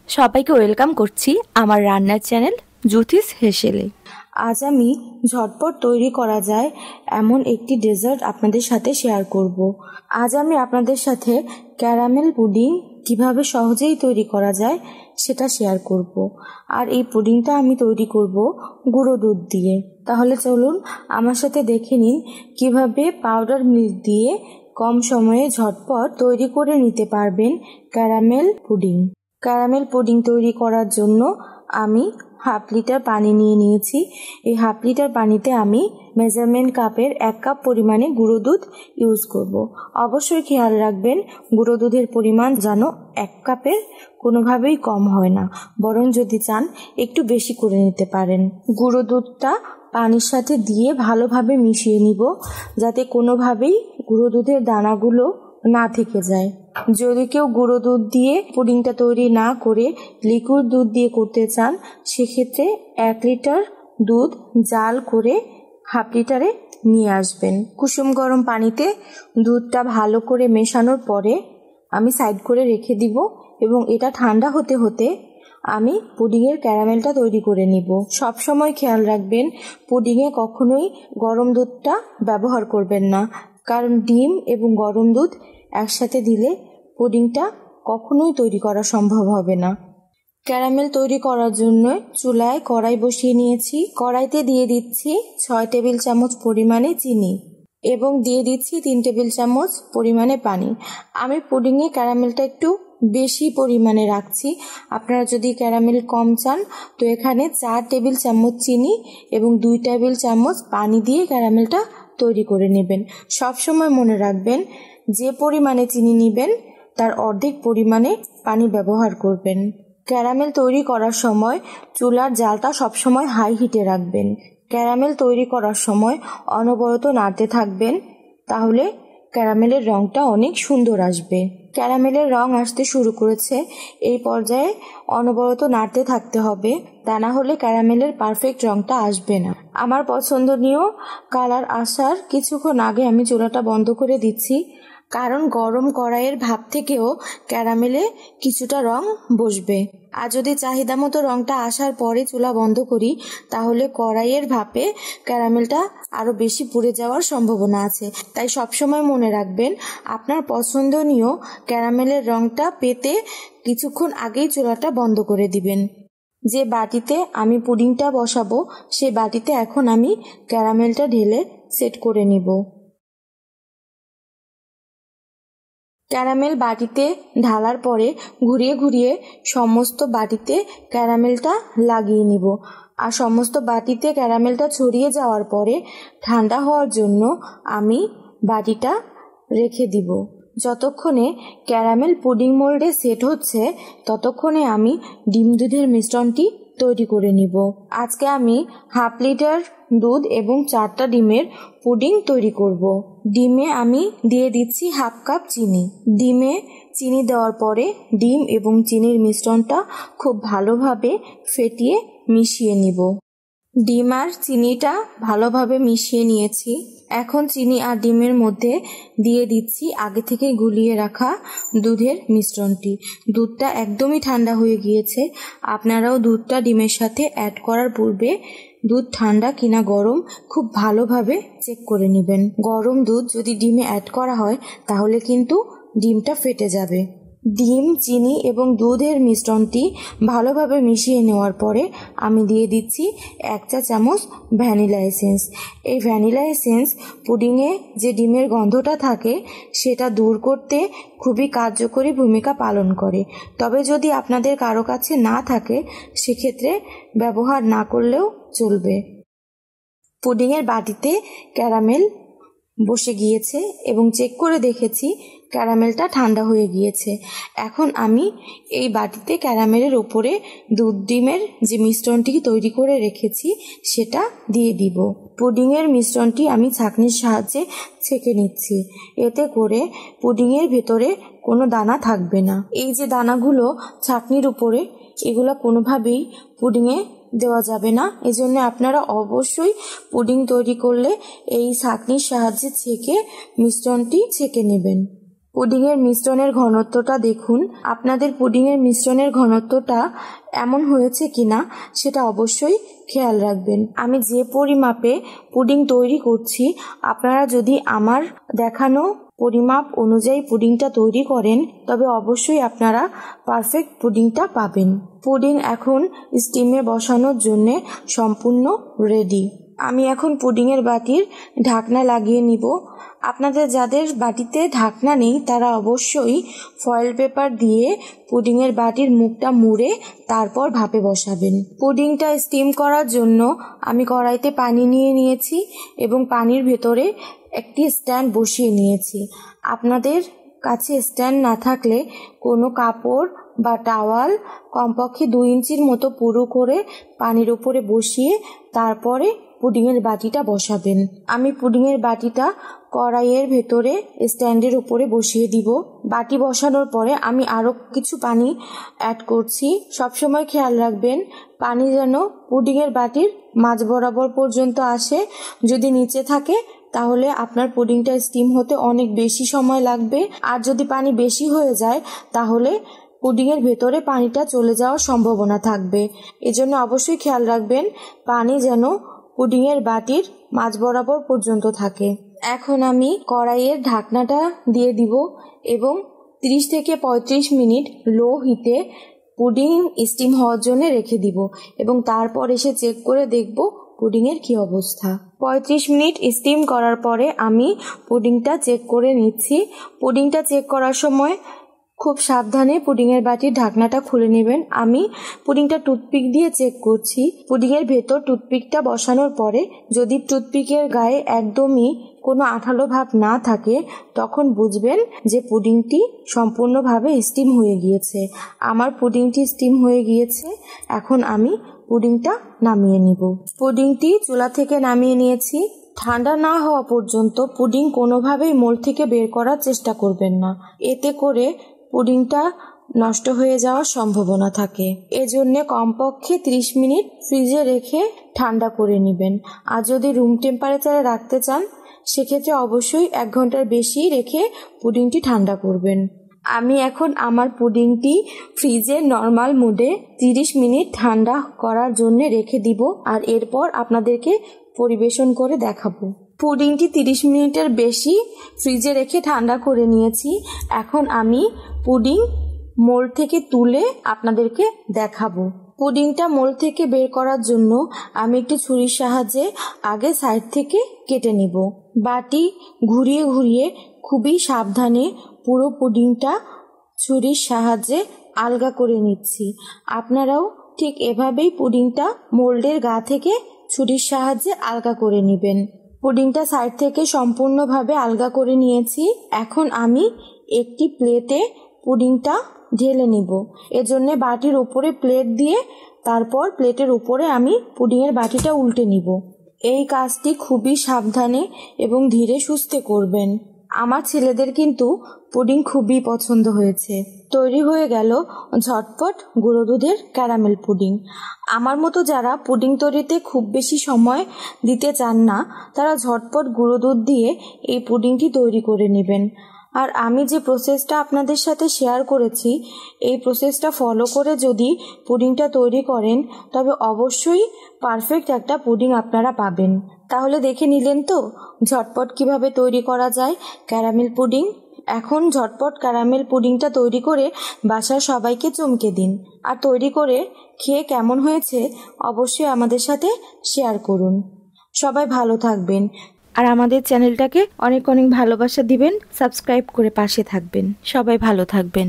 সবাইকে ওয়েলকাম করছি আমার রান্নার চ্যানেল জ্যোতিষ হেসেলে। আজ আমি ঝটপট তৈরি করা যায় এমন একটি ডেজার্ট আপনাদের সাথে শেয়ার করব। আজ আমি আপনাদের সাথে ক্যারামেল পুডিং কিভাবে সহজেই তৈরি করা যায় সেটা শেয়ার করব। আর এই পুডিংটা আমি তৈরি করব গুঁড়ো দুধ দিয়ে। তাহলে চলুন আমার সাথে দেখে নিন কিভাবে পাউডার মিল্ক দিয়ে কম সময়ে ঝটপট তৈরি করে নিতে পারবেন ক্যারামেল পুডিং। ক্যারামেল পুডিং তৈরি করার জন্য আমি হাফ লিটার পানি নিয়ে নিয়েছি। এই হাফ লিটার পানিতে আমি মেজারমেন্ট কাপের 1 কাপ পরিমাণে গুঁড়ো দুধ ইউজ করব। অবশ্যই খেয়াল রাখবেন গুঁড়ো দুধের পরিমাণ যেন 1 কাপের কোনোভাবেই কম হয় না, বরং যদি চান একটু বেশি করে নিতে পারেন। গুঁড়ো দুধটা পানির সাথে দিয়ে ভালোভাবে মিশিয়ে নিব, যাতে কোনোভাবেই গুঁড়ো দুধের দানাগুলো না থেকে যায়। যদি কেউ গুঁড়ো দুধ দিয়ে পুডিংটা তৈরি না করে লিকুইড দুধ দিয়ে করতে চান, সেক্ষেত্রে 1 লিটার দুধ জাল করে হাফ লিটারে নিয়ে আসবেন। কুসুম গরম পানিতে দুধটা ভালো করে মেশানোর পরে আমি সাইড করে রেখে দিব এবং এটা ঠান্ডা হতে হতে আমি পুডিংয়ের ক্যারামেলটা তৈরি করে নিব। সবসময় খেয়াল রাখবেন পুডিংয়ে কখনোই গরম দুধটা ব্যবহার করবেন না, কারণ ডিম এবং গরম দুধ একসাথে দিলে পুডিংটা কখনোই তৈরি করা সম্ভব হবে না। ক্যারামেল তৈরি করার জন্য চুলায় কড়াই বসিয়ে নিয়েছি। কড়াইতে দিয়ে দিচ্ছি 6 টেবিল চামচ পরিমাণে চিনি এবং দিয়ে দিচ্ছি 3 টেবিল চামচ পরিমাণে পানি। আমি পুডিংয়ে ক্যারামেলটা একটু বেশি পরিমাণে রাখছি। আপনারা যদি ক্যারামেল কম চান তো এখানে 4 টেবিল চামচ চিনি এবং 2 টেবিল চামচ পানি দিয়ে ক্যারামেলটা তৈরি করে নেবেন। সবসময় মনে রাখবেন যে পরিমাণে চিনি নেবেন তার অর্ধেক পরিমাণে পানি ব্যবহার করবেন। ক্যারামেল তৈরি করার সময় চুলার জালটা সবসময় হাই হিটে রাখবেন। ক্যারামেল তৈরি করার সময় অনবরত নাড়তে থাকবেন, তাহলে ক্যারামেলের রঙটা অনেক সুন্দর আসবে। ক্যারামেলের রং আসতে শুরু করেছে, এই পর্যায়ে অনবরত নাড়তে থাকতে হবে, তা না হলে ক্যারামেলের পারফেক্ট রংটা আসবে না। আমার পছন্দনীয় কালার আসার কিছুক্ষণ আগে আমি চুলাটা বন্ধ করে দিচ্ছি, কারণ গরম কড়াইয়ের ভাপ থেকেও ক্যারামেলে কিছুটা রং বসবে। আর যদি চাহিদা মতো রংটা আসার পরে চুলা বন্ধ করি, তাহলে কড়াইয়ের ভাপে ক্যারামেলটা আরও বেশি পুড়ে যাওয়ার সম্ভাবনা আছে। তাই সবসময় মনে রাখবেন আপনার পছন্দনীয় ক্যারামেলের রংটা পেতে কিছুক্ষণ আগেই চুলাটা বন্ধ করে দিবেন। যে বাটিতে আমি পুডিংটা বসাবো সেই বাটিতে এখন আমি ক্যারামেলটা ঢেলে সেট করে নিব। ক্যারামেল বাটিতে ঢালার পরে ঘুরিয়ে ঘুরিয়ে সমস্ত বাটিতে ক্যারামেলটা লাগিয়ে নিব। আর সমস্ত বাটিতে ক্যারামেলটা ছড়িয়ে যাওয়ার পরে ঠান্ডা হওয়ার জন্য আমি বাটিটা রেখে দিব। যতক্ষণে ক্যারামেল পুডিং মোল্ডে সেট হচ্ছে ততক্ষণে আমি ডিম দুধের মিশ্রণটি তৈরি করে নিব। আজকে আমি হাফ লিটার দুধ এবং 4টা ডিমের পুডিং তৈরি করব। ডিমে আমি দিয়ে দিচ্ছি হাফ কাপ চিনি। ডিমে চিনি দেওয়ার পরে ডিম এবং চিনির মিশ্রণটা খুব ভালোভাবে ফেটিয়ে মিশিয়ে নিব। ডিম আর চিনিটা ভালোভাবে মিশিয়ে নিয়েছি। এখন চিনি আর ডিমের মধ্যে দিয়ে দিচ্ছি আগে থেকে গুলিয়ে রাখা দুধের মিশ্রণটি। দুধটা একদমই ঠান্ডা হয়ে গিয়েছে। আপনারাও দুধটা ডিমের সাথে অ্যাড করার পূর্বে দুধ ঠান্ডা কিনা গরম খুব ভালোভাবে চেক করে নেবেন। গরম দুধ যদি ডিমে অ্যাড করা হয় তাহলে কিন্তু ডিমটা ফেটে যাবে। ডিম, চিনি এবং দুধের মিশ্রণটি ভালোভাবে মিশিয়ে নেওয়ার পরে আমি দিয়ে দিচ্ছি 1 চা চামচ ভ্যানিলা এসেন্স। এই ভ্যানিলা এসেন্স পুডিংয়ে যে ডিমের গন্ধটা থাকে সেটা দূর করতে খুবই কার্যকরী ভূমিকা পালন করে। তবে যদি আপনাদের কারো কাছে না থাকে সেক্ষেত্রে ব্যবহার না করলেও চলবে। পুডিংয়ের বাটিতে ক্যারামেল বসে গিয়েছে এবং চেক করে দেখেছি ক্যারামেলটা ঠান্ডা হয়ে গিয়েছে। এখন আমি এই বাটিতে ক্যারামেলের ওপরে দুধ ডিমের যে মিশ্রণটি তৈরি করে রেখেছি সেটা দিয়ে দিব। পুডিংয়ের মিশ্রণটি আমি ছাঁকনির সাহায্যে ছেঁকে নিচ্ছি, এতে করে পুডিংয়ের ভেতরে কোনো দানা থাকবে না। এই যে দানাগুলো ছাঁকনির উপরে, এগুলো কোনোভাবেই পুডিংয়ে দেওয়া যাবে না। এজন্য আপনারা অবশ্যই পুডিং তৈরি করলে এই ছাঁকনির সাহায্যে ছেঁকে মিশ্রণটি ছেঁকে নেবেন। পুডিংয়ের মিশ্রণের ঘনত্বটা দেখুন। আপনাদের পুডিংয়ের মিশ্রণের ঘনত্বটা এমন হয়েছে কিনা সেটা অবশ্যই খেয়াল রাখবেন। আমি যে পরিমাপে পুডিং তৈরি করছি, আপনারা যদি আমার দেখানো পরিমাপ অনুযায়ী পুডিংটা তৈরি করেন তবে অবশ্যই আপনারা পারফেক্ট পুডিংটা পাবেন। পুডিং এখন স্টিমে বসানোর জন্য সম্পূর্ণ রেডি। আমি এখন পুডিংয়ের বাটির ঢাকনা লাগিয়ে নিব। আপনাদের যাদের বাটিতে ঢাকনা নেই তারা অবশ্যই ফয়েল পেপার দিয়ে পুডিংয়ের বাটির মুখটা মুড়ে তারপর ভাপে বসাবেন। পুডিংটা স্টিম করার জন্য আমি কড়াইতে পানি নিয়ে নিয়েছি এবং পানির ভেতরে একটি স্ট্যান্ড বসিয়ে নিয়েছি। আপনাদের কাছে স্ট্যান্ড না থাকলে কোনো কাপড় বা টাওয়াল কমপক্ষে 2 ইঞ্চির মতো পুরু করে পানির উপরে বসিয়ে তারপরে পুডিংয়ের বাটিটা বসাবেন। আমি পুডিংয়ের বাটিটা কড়াইয়ের ভেতরে স্ট্যান্ডের উপরে বসিয়ে দিব। বাটি বসানোর পরে আমি আরও কিছু পানি অ্যাড করছি। সবসময় খেয়াল রাখবেন পানি যেন পুডিংয়ের বাটির মাঝ বরাবর পর্যন্ত আসে। যদি নিচে থাকে তাহলে আপনার পুডিংটা স্টিম হতে অনেক বেশি সময় লাগবে, আর যদি পানি বেশি হয়ে যায় তাহলে পুডিংয়ের ভেতরে পানিটা চলে যাওয়ার সম্ভাবনা থাকবে। এজন্য অবশ্যই খেয়াল রাখবেন পানি যেন পুডিংয়ের বাটির মাঝ বরাবর পর্যন্ত থাকে। এখন আমি কড়াইয়ের ঢাকনাটা দিয়ে দিব এবং 30 থেকে 35 মিনিট লো হিটে পুডিং স্টিম হওয়ার জন্য রেখে দিব এবং তারপর এসে চেক করে দেখব পুডিংয়ের কি অবস্থা। 35 মিনিট স্টিম করার পরে আমি পুডিংটা চেক করে নিচ্ছি। পুডিংটা চেক করার সময় খুব সাবধানে পুডিংয়ের বাটির ঢাকনাটা খুলে নেবেন। আমি পুডিংটা টুথপিক দিয়ে চেক করছি। পুডিংয়ের ভেতর টুথপিকটা বসানোর পরে যদি টুথপিকের গায়ে একদমই কোনো আঠালো ভাব না থাকে তখন বুঝবেন যে পুডিংটি সম্পূর্ণভাবে স্টিম হয়ে গিয়েছে। আমার পুডিংটি স্টিম হয়ে গিয়েছে। এখন আমি পুডিংটা নামিয়ে নিব। পুডিংটি চুলা থেকে নামিয়ে নিয়েছি। ঠান্ডা না হওয়া পর্যন্ত পুডিং কোনোভাবেই মোল্ড থেকে বের করার চেষ্টা করবেন না, এতে করে পুডিংটা নষ্ট হয়ে যাওয়ার সম্ভাবনা থাকে। এজন্য কমপক্ষে 30 মিনিট ফ্রিজে রেখে ঠান্ডা করে নেবেন। আর যদি রুম টেম্পারেচারে রাখতে চান সেক্ষেত্রে অবশ্যই 1 ঘন্টার বেশি রেখে পুডিংটি ঠান্ডা করবেন। আমি এখন আমার পুডিংটি ফ্রিজে নর্মাল মোডে 30 মিনিট ঠান্ডা করার জন্য রেখে দিব, আর এরপর আপনাদেরকে পরিবেশন করে দেখাবো। পুডিংটি 30 মিনিটের বেশি ফ্রিজে রেখে ঠান্ডা করে নিয়েছি। এখন আমি পুডিং মোল্ড থেকে তুলে আপনাদেরকে দেখাবো। পুডিংটা মোল্ড থেকে বের করার জন্য আমি একটি ছুরির সাহায্যে আগে সাইড থেকে কেটে নিব। বাটি ঘুরিয়ে ঘুরিয়ে খুবই সাবধানে পুরো পুডিংটা ছুরির সাহায্যে আলগা করে নিচ্ছি। আপনারাও ঠিক এভাবেই পুডিংটা মোল্ডের গা থেকে ছুরির সাহায্যে আলগা করে নেবেন। পুডিংটা সাইড থেকে সম্পূর্ণভাবে আলগা করে নিয়েছি। এখন আমি একটি প্লেটে পুডিংটা ঢেলে নিব। এজন্য বাটির উপরে প্লেট দিয়ে তারপর প্লেটের উপরে আমি পুডিংয়ের বাটিটা উল্টে নিব। এই কাজটি খুবই সাবধানে এবং ধীরে সুস্থে করবেন। আমার ছেলেদের কিন্তু পুডিং খুবই পছন্দ হয়েছে। তৈরি হয়ে গেল ঝটপট গুঁড়ো দুধের ক্যারামেল পুডিং। আমার মতো যারা পুডিং তৈরিতে খুব বেশি সময় দিতে চান না তারা ঝটপট গুঁড়ো দুধ দিয়ে এই পুডিংটি তৈরি করে নেবেন। আর আমি যে প্রসেসটা আপনাদের সাথে শেয়ার করেছি এই প্রসেসটা ফলো করে যদি পুডিংটা তৈরি করেন তবে অবশ্যই পারফেক্ট একটা পুডিং আপনারা পাবেন। তাহলে দেখে নিলেন তো ঝটপট কিভাবে তৈরি করা যায় ক্যারামেল পুডিং। এখন ঝটপট ক্যারামেল পুডিংটা তৈরি করে বাসার সবাইকে চমকে দিন। আর তৈরি করে খেয়ে কেমন হয়েছে অবশ্যই আমাদের সাথে শেয়ার করুন। সবাই ভালো থাকবেন আর আমাদের চ্যানেলটাকে অনেক অনেক ভালোবাসা দিবেন, সাবস্ক্রাইব করে পাশে থাকবেন। সবাই ভালো থাকবেন।